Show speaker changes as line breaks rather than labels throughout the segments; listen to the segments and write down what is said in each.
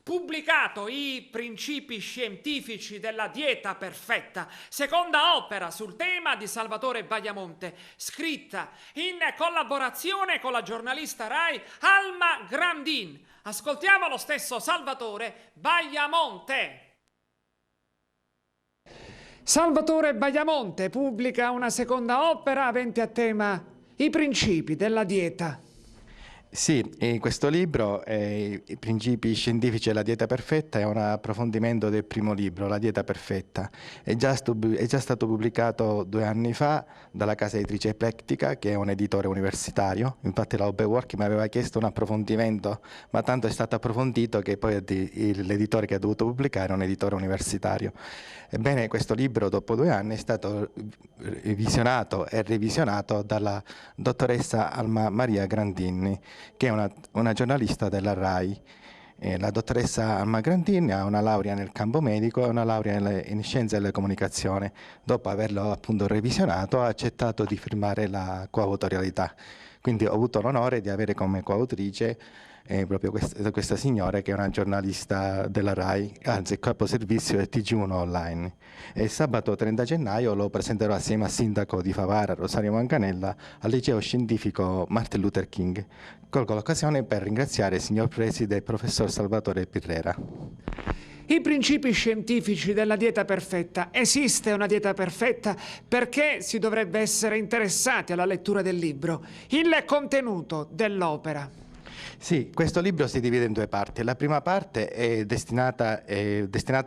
pubblicato I principi scientifici della dieta perfetta, seconda opera sul tema di Salvatore Bagliamonte, scritta in collaborazione con la giornalista Rai Alma Grandin. Ascoltiamo lo stesso Salvatore Bagliamonte. Salvatore Bagliamonte pubblica una seconda opera avente a tema I principi della dieta.
Sì, in questo libro, I principi scientifici della dieta perfetta, è un approfondimento del primo libro, La dieta perfetta. È già stato pubblicato 2 anni fa dalla casa editrice Eclectica, che è un editore universitario. Infatti la Oberwork mi aveva chiesto un approfondimento, ma tanto è stato approfondito che poi l'editore che ha dovuto pubblicare è un editore universitario. Ebbene, questo libro dopo 2 anni è stato visionato e revisionato dalla dottoressa Alma Maria Grandini, che è una giornalista della RAI. La dottoressa Alma Grandini ha una laurea nel campo medico e una laurea in scienze della comunicazione. Dopo averlo appunto revisionato, ha accettato di firmare la coautorialità. Quindi ho avuto l'onore di avere come coautrice proprio questa signora, che è una giornalista della RAI, anzi capo servizio del TG1 Online. E sabato 30 gennaio lo presenterò assieme al sindaco di Favara, Rosario Manganella, al liceo scientifico Martin Luther King. Colgo l'occasione per ringraziare il signor preside e il professor Salvatore Pirrera.
I principi scientifici della dieta perfetta. Esiste una dieta perfetta? Perché si dovrebbe essere interessati alla lettura del libro? Il contenuto dell'opera.
Sì, questo libro si divide in 2 parti. La prima parte è destinata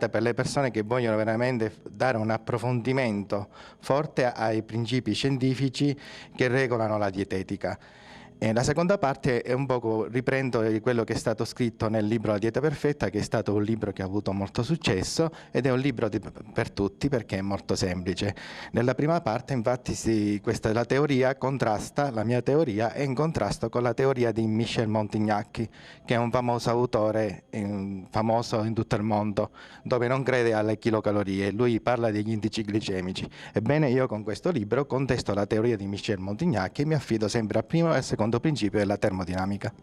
per le persone che vogliono veramente dare un approfondimento forte ai principi scientifici che regolano la dietetica. E la seconda parte è un poco, riprendo quello che è stato scritto nel libro La dieta perfetta, che è stato un libro che ha avuto molto successo ed è un libro per tutti perché è molto semplice. Nella prima parte infatti la teoria contrasta, la mia teoria è in contrasto con la teoria di Michel Montignac, che è un famoso autore, famoso in tutto il mondo, dove non crede alle chilocalorie, lui parla degli indici glicemici. Ebbene, io con questo libro contesto la teoria di Michel Montignac e mi affido sempre al primo e al secondo principio della termodinamica.